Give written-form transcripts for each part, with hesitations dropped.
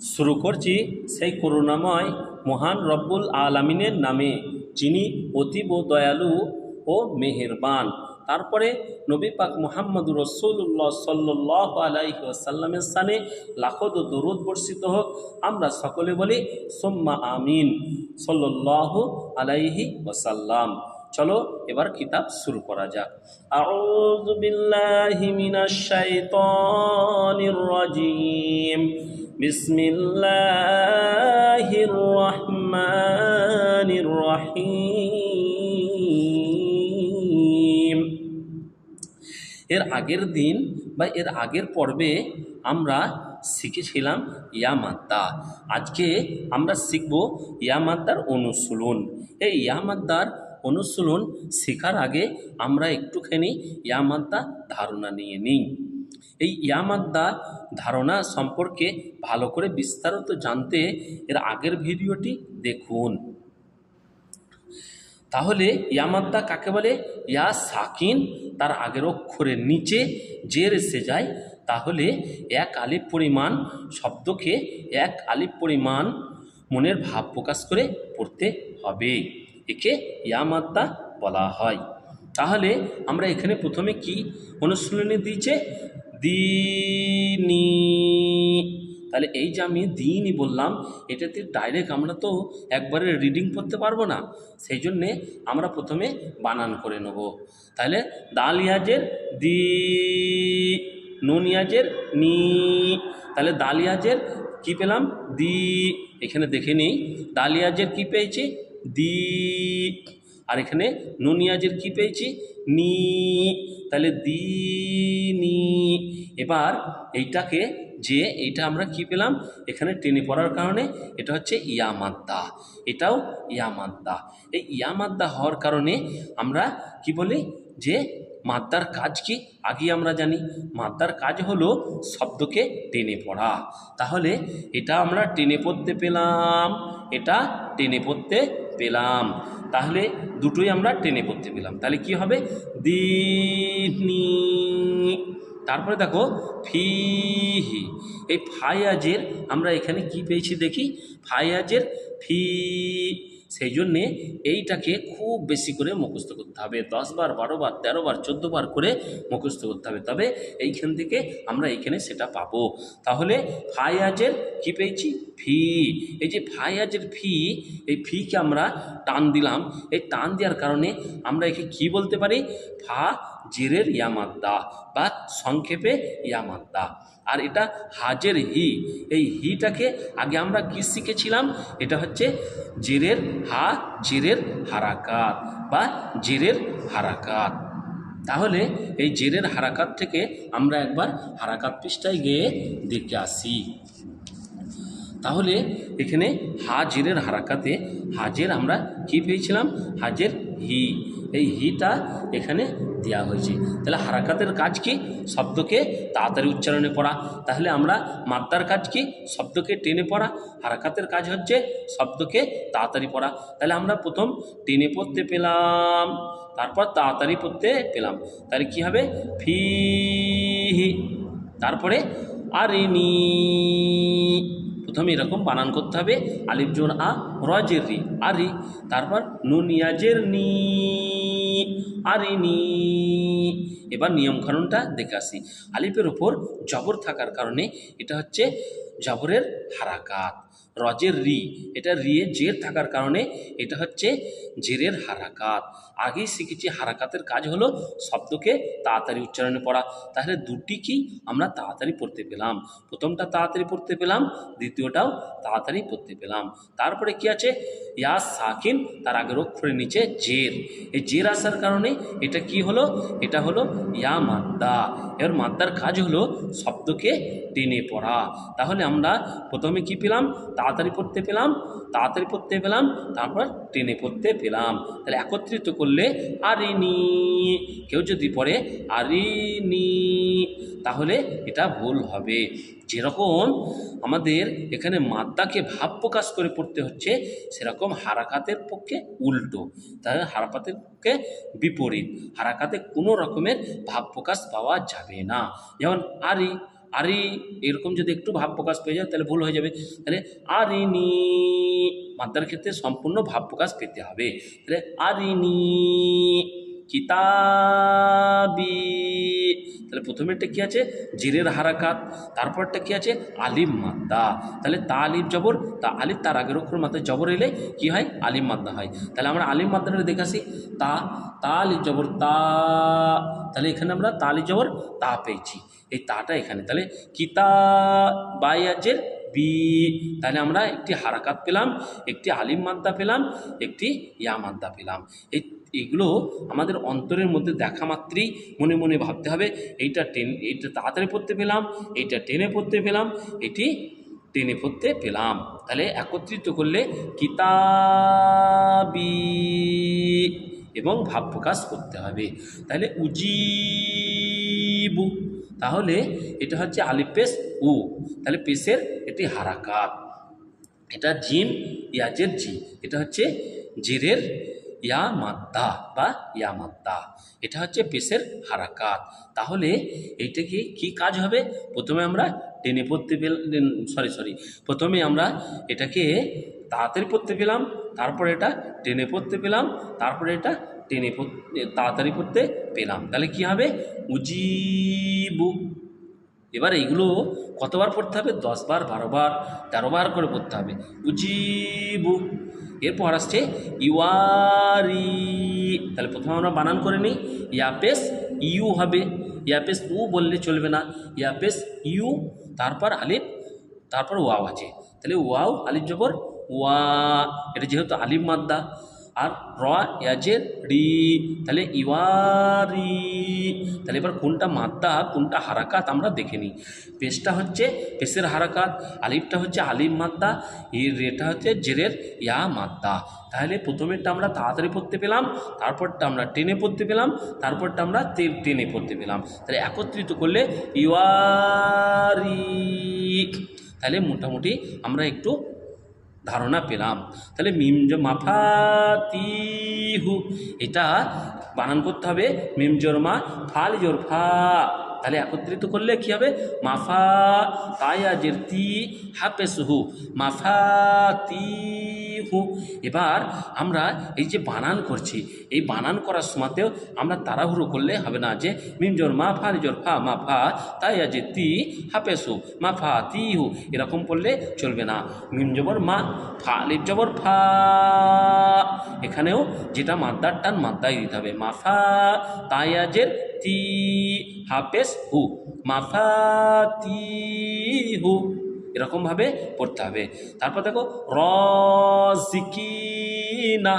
শুরু করছি সেই করুণাময় মহান রব্বুল আলামিনের নামে, যিনি অতীব দয়ালু ও মেহেরবান। তারপরে নবী পাক মুহাম্মদুর রসুল্লাহ সাল্লাল্লাহু আলাইহি ওয়াসাল্লামের স্থানে লাখো দরুদ বর্ষিত হোক। আমরা সকলে বলি সুম্মা আমিন সাল্লাল্লাহু আলাইহি ওয়াসাল্লাম। চলো এবার কিতাব শুরু করা যাক। আউযু বিল্লাহি মিনাশ শাইতানির রাজিম। বিসমিল্লাহির রহমানির রহিম। এর আগের দিন বা এর আগের পর্বে আমরা শিখেছিলাম ইয়া মাদ্দা। আজকে আমরা শিখব ইয়া মাদ্দার অনুশীলন। এই ইয়া মাদ্দার অনুশীলন শেখার আগে আমরা একটুখানি ইয়া মাদ্দা ধারণা নিয়ে নিই। এই ইয়া মাদ্দা ধারণা সম্পর্কে ভালো করে বিস্তারিত জানতে এর আগের ভিডিওটি দেখুন। তাহলে ইয়া মাদ্দা কাকে বলে? ইয়া সাকিন, তার আগের অক্ষরের নিচে জের এসে যায়, তাহলে এক আলিফ পরিমাণ শব্দকে এক আলিফ পরিমাণ মনের ভাব প্রকাশ করে পড়তে হবে, একে ইয়া মাদ্দা বলা হয়। তাহলে আমরা এখানে প্রথমে কি অনুশীলনী দিয়েছে? দিনি। তাহলে এই যে আমি দিনই বললাম, এটাতে ডাইরেক্ট আমরা তো একবারে রিডিং করতে পারবো না, সেই জন্যে আমরা প্রথমে বানান করে নেব। তাহলে দাল ইয়াজের দি, নুন ইয়াজের নি। তাহলে দাল ইয়াজের কী পেলাম? দি। এখানে দেখে নিই, দাল ইয়াজের কী পেয়েছি? দি। আর এখানে নুন ইয়াজের কী পেয়েছি? নি। তাহলে দি নি। এবার এইটাকে যে এইটা আমরা কি পেলাম? এখানে টেনে পড়ার কারণে এটা হচ্ছে ইয়া মাদ্দা, এটাও ইয়া মাদ্দা। এই ইয়া মাদ্দা হওয়ার কারণে আমরা কি বলি যে মাদ্দার কাজ কি আগে আমরা জানি। মাদ্দার কাজ হলো শব্দকে টেনে পড়া। তাহলে এটা আমরা টেনে পড়তে পেলাম, এটা টেনে পড়তে পেলাম, তাহলে দুটোই আমরা টেনে পড়তে পেলাম। তাহলে কি হবে? দিনি। তারপরে দেখো ফিহি, এই ফায়াজের আমরা এখানে কি পেয়েছি দেখি? ফায়াজের ফি। সেই জন্যে এইটাকে খুব বেশি করে মুখস্থ করতে হবে, 10 বার 12 বার 13 বার 14 বার করে মুখস্থ করতে হবে, তবে এইখান থেকে আমরা এইখানে সেটা পাবো। তাহলে ফায়াজের কি পেয়েছি? ফি। এই যে ফায়াজের ফি, এই ফিকে আমরা টান দিলাম, এই টান দেওয়ার কারণে আমরা একে কি বলতে পারি? ফা জেরের ইয়া মাদ্দা বা সংক্ষেপে ইয়া মাদ্দা। আর এটা হাজের হি, এই হিটাকে আগে আমরা কি শিখেছিলাম? এটা হচ্ছে জেরের হা, জেরের হারাকাত বা জেরের হারাকাত। তাহলে এই জেরের হারাকাত থেকে আমরা একবার হারাকাত পৃষ্ঠায় গিয়ে দেখে আসি। তাহলে এখানে হাজেরের হারাকাতে হাজের আমরা কি পেয়েছিলাম? হাজের হি, এই হিটা এখানে দেওয়া হয়েছে। তাহলে হারাকাতের কাজ কি? শব্দকে তাড়াতাড়ি উচ্চারণে পড়া। তাহলে আমরা মাদ্দার কাজ কি? শব্দকে টেনে পড়া। হারাকাতের কাজ হচ্ছে শব্দকে তাড়াতাড়ি পড়া। তাহলে আমরা প্রথম টেনে পড়তে পেলাম, তারপর তাড়াতাড়ি পড়তে পেলাম। তাহলে কি হবে? ফিহি। তারপরে আরিনি। প্রথমে এরকম বানান করতে হবে, আলিফ জোর আ, রজের রি, আরি। তারপর নুন ইয়াজের নি, আরিনি। এবার নিয়মকানুনটা দেখে আসি। আলিফের ওপর জবর থাকার কারণে এটা হচ্ছে জবরের হারাকাত। রজের রি, এটা রিয়ে জের থাকার কারণে এটা হচ্ছে জেরের হারাকাত। আগেই শিখেছি হারাকাতের কাজ হলো শব্দকে তাড়াতাড়ি উচ্চারণে পড়া। তাহলে দুটি কি আমরা তাড়াতাড়ি পড়তে পেলাম? প্রথমটা তাড়াতাড়ি পড়তে পেলাম, দ্বিতীয়টাও তাড়াতাড়ি পড়তে পেলাম। তারপরে কি আছে? ইয়া সাকিন, তার আগের অক্ষরের নিচে জের। এই জের আসার কারণে এটা কি হলো? এটা হলো ইয়া মাদ্দা। এর মাদ্দার কাজ হলো শব্দকে টেনে পড়া। তাহলে আমরা প্রথমে কি পেলাম? তাড়াতাড়ি পড়তে পেলাম, তাড়াতাড়ি পড়তে পেলাম, তারপর টেনে পড়তে পেলাম। তাহলে একত্রিত করলে আরিনি। কেউ যদি পড়ে আরিনি, তাহলে এটা ভুল হবে। যেরকম আমাদের এখানে মাদ্দাকে ভাব প্রকাশ করে পড়তে হচ্ছে, সেরকম হারাকাতের পক্ষে উল্টো। তাহলে হারাকাতের পক্ষে বিপরীত। হারাকাতে কোনো রকমের ভাব প্রকাশ পাওয়া যাবে না। যেমন আরি, আরি, এরকম যদি একটু ভাব প্রকাশ পেয়ে যায় তাহলে ভুল হয়ে যাবে। তাহলে আরিনি, মাদ্রার ক্ষেত্রে সম্পূর্ণ ভাব প্রকাশ পেতে হবে। তাহলে আরিনি কিতাবি, তাহলে প্রথমেরটা কি আছে জেরের হারাকাত, তারপরটা কি আছে আলিম মাদ্দা। তাহলে তা আলিফ জবর, তা আলিফ তার আগের অক্ষর মাথায় জবর এলে কি হয় আলিম মাদ্দা হয়। তাহলে আমরা আলিম মাদ্দাটা দেখে আসি। তা, তা আলিফ জবর তা, তাহলে এখানে আমরা তা আলিফ জবর তা পেয়েছি, এই তাটা এখানে। তাহলে কিতাবায়াজের বি, তাহলে আমরা একটি হারাকাত পেলাম, একটি আলিম মাদ্দা পেলাম, একটি ইয়া মাদ্দা পেলাম। এইগুলো আমাদের অন্তরের মধ্যে দেখা মাত্রই মনে মনে ভাবতে হবে, এইটা তাড়াতাড়ি পড়তে পেলাম, এইটা টেনে পড়তে পেলাম, এটি টেনে পড়তে পেলাম। তাহলে একত্রিত করলে কিতাবি এবং ভাব প্রকাশ করতে হবে। তাহলে উজিবু, তাহলে এটা হচ্ছে আলিফ পেশ উ, তাহলে পেশের এটি হারাকাত, এটা জিম ইয়াজের জি, এটা হচ্ছে জেরের ইয়া মাদ্দা বা ইয়া মাদ্দা, এটা হচ্ছে পেশের হারাকাত। তাহলে এইটাকে কি কাজ হবে, প্রথমে আমরা টেনে পড়তে পেলাম, প্রথমে আমরা এটাকে তাড়াতাড়ি পড়তে পেলাম, তারপরে এটা টেনে পড়তে পেলাম, তারপরে এটা তাড়াতাড়ি পড়তে পেলাম। তাহলে কি হবে উজিবু। এবার এইগুলো কতবার পড়তে হবে 10 বার 12 বার 13 বার করে পড়তে হবে উজিবু। এরপর আসছে ইওয়ারি, তাহলে প্রথমে আমরা বানান করে নিই, ইয়াপেস ইউ হবে, ইয়াপেস উ বললে চলবে না, ইয়াপেস ইউ, তারপর আলিফ, তারপর ওয়াও আছে, তাহলে ওয়াও আলিফ জবর ওয়া, এটা যেহেতু আলিফ মাদ্দা। আর র ইয়াজের রি, তাহলে ইওয়ারি। তাহলে এবার কোনটা মাদ্দা কোনটা হারাকাত আমরা দেখে নিই। পেশটা হচ্ছে পেশের হারাকাত, আলিফটা হচ্ছে আলিফ মাদ্দা, এর রেটা হচ্ছে জেরের ইয়া মাদ্দা। তাহলে প্রথমেরটা আমরা তাড়াতাড়ি পড়তে পেলাম, তারপরটা আমরা টেনে পড়তে পেলাম, তারপরটা আমরা টেনে পড়তে পেলাম। তাহলে একত্রিত করলে ইওয়ারি, তাহলে মোটামুটি আমরা একটু ধারণা পেলাম। তাহলে মিম মাফাতিহু, এটা বানান করতে হবে মিম জোর মা ফাল জোর ফা, তাহলে একত্রিত করলে কি হবে মাফা তায়াজের তি হাফেসহু মাফাতিহু। এবার আমরা এই যে বানান করছি, এই বানান করার সময়তেও আমরা তাড়াহুড়ো করলে হবে না, যে মিম জোর মা ফাল জোর ফা মাফা তায়াজের তি হাফেসু মাফাতিহু এরকম পড়লে চলবে না। মিম জবর মা, ফা আলিফ জবর ফা, এখানেও যেটা মাদ্দার টান মাদ্দাই দিতে হবে, মাফা তায়াজের তি হাফেজ হু মাফাতিহু, এরকমভাবে পড়তে হবে। তারপর দেখো রজিকিনা,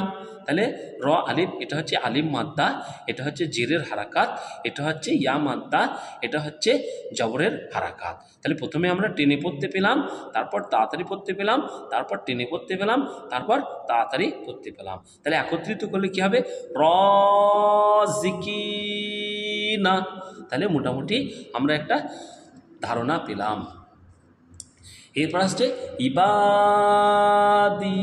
তাহলে র আলিফ, এটা হচ্ছে আলিম মাদ্দা, এটা হচ্ছে জেরের হারাকাত, এটা হচ্ছে ইয়া মাদ্দা, এটা হচ্ছে জবরের হারাকাত। তাহলে প্রথমে আমরা টেনে পড়তে পেলাম, তারপর তাড়াতাড়ি পড়তে পেলাম, তারপর টেনে পড়তে পেলাম, তারপর তাড়াতাড়ি পড়তে পেলাম। তাহলে একত্রিত করলে কি হবে রজিকিনা। তাহলে মোটামুটি আমরা একটা ধারণা পেলাম। এরপর আসছে ইবাদি,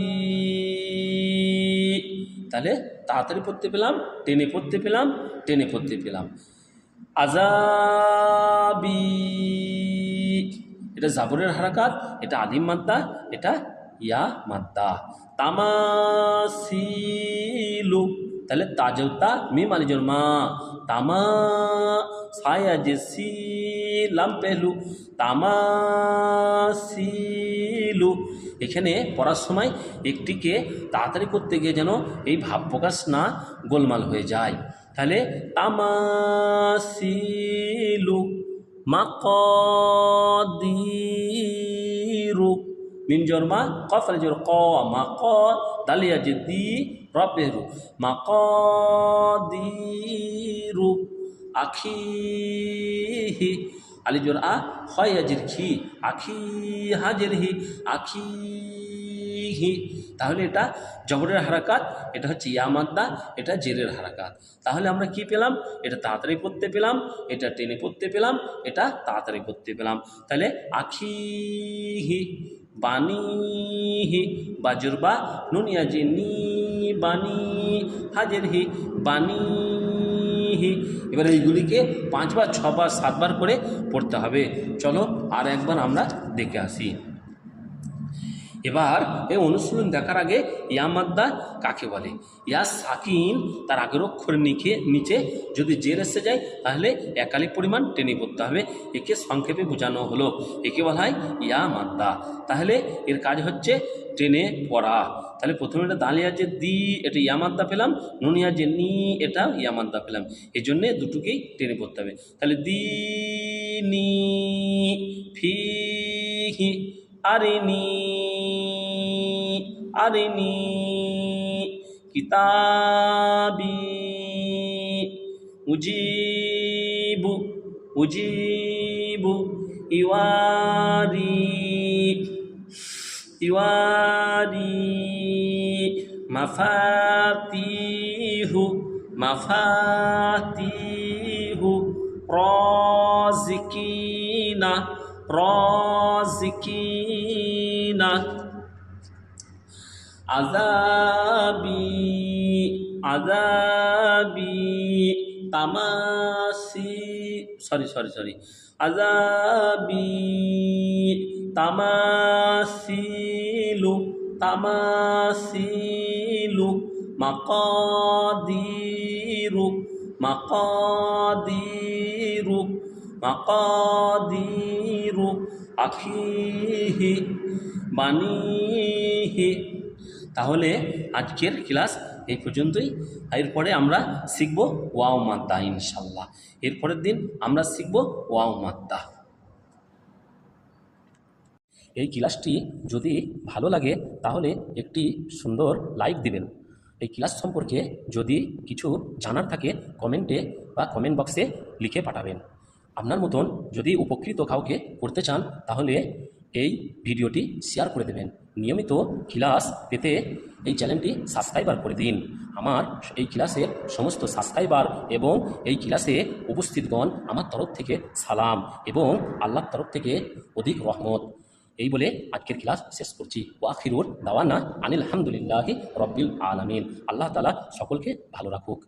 তাহলে তাড়াতাড়ি পড়তে পেলাম, টেনে পড়তে পেলাম, টেনে পড়তে পেলাম। আজাবি, এটা জাবরের হারাকাত, এটা আলিম মাদ্দা, এটা ইয়া মাদ্দা। তামাসিলু, তাহলে তাজতা মিম আলিজর মা, তামা সায়া যে সিলাম পেলু তামাসিলু। এখানে পড়ার সময় একটিকে তাড়াতাড়ি করতে গিয়ে যেন এই ভাব প্রকাশ না গোলমাল হয়ে যায়। তাহলে তামাসিলু মাকাদিরু, মিম জোর মা কফ আলিজর ক, মা ক দালিয়া যে দি রবেরু মাকাদিরু। আখিহি আলিজর আ হয় আজির খি, আখি হাজের হি আখিহি। তাহলে এটা জবরের হারাকাত, এটা হচ্ছে ইয়া মাদ্দা, এটা জেরের হারাকাত। তাহলে আমরা কি পেলাম, এটা তাড়াতাড়ি পড়তে পেলাম, এটা টেনে পড়তে পেলাম, এটা তাড়াতাড়ি পড়তে পেলাম। তাহলে আখিহি বানিহি, বাজুর বা নুনিয়া যে নি বানি হাজের হি বানি এবার এইগুলিকে 5 বার 6 বার 7 বার করে পড়তে হবে। চলো আর একবার আমরা দেখে আসি। এবার এই অনুশীলন দেখার আগে ইয়া মাদ্দা কাকে বলে? ইয়া সাকিন তার আগের অক্ষর নিচে যদি জের এসে যায় তাহলে একালিক পরিমাণ টেনে পড়তে হবে। একে সংক্ষেপে বোঝানো হলো, একে বলা হয় ইয়া মাদ্দা। তাহলে এর কাজ হচ্ছে টেনে পড়া। তাহলে প্রথমে এটা দালিয়া যে দি, এটা ইয়া মাদ্দা পেলাম, নুনিয়া যে নি, এটা ইয়া মাদ্দা পেলাম। এই জন্যে দুটোকেই টেনে পড়তে হবে। তাহলে দি নি ফি হি আরিনি আরিনি কিতাবি উজিবু উজিবু ইওয়ারি ইওয়ারি মাফাতিহু মাফাতিহু রাজিকিনা রাজিকিনা আযাবি আযাবি তামাসি সরি আযাবি তামাসিলু তামাসিলু মাকাদিরু মাকাদিরু মাকাদিরু আখিহি বানিহি। তাহলে আজকের ক্লাস এই পর্যন্তই। এরপরে আমরা শিখব ওয়াও মাদ্দা ইনশাল্লাহ। এরপরের দিন আমরা শিখব ওয়াও মাদ্দা। এই ক্লাসটি যদি ভালো লাগে তাহলে একটি সুন্দর লাইক দিবেন। এই ক্লাস সম্পর্কে যদি কিছু জানার থাকে কমেন্টে বা কমেন্ট বক্সে লিখে পাঠাবেন। আপনার মতন যদি উপকৃত কাউকে করতে চান তাহলে এই ভিডিওটি শেয়ার করে দেবেন। নিয়মিত ক্লাস পেতে এই চ্যানেলটি সাবস্ক্রাইবার করে দিন। আমার এই ক্লাসের সমস্ত সাবস্ক্রাইবার এবং এই ক্লাসে উপস্থিতগণ আমার তরফ থেকে সালাম এবং আল্লাহর তরফ থেকে অধিক রহমত। এই বলে আজকের ক্লাস শেষ করছি। ওয়াখিরুর দাওয়ানা আনিল হামদুলিল্লাহি রব্বিল আলামিন। আল্লাহ তাআলা সকলকে ভালো রাখুক।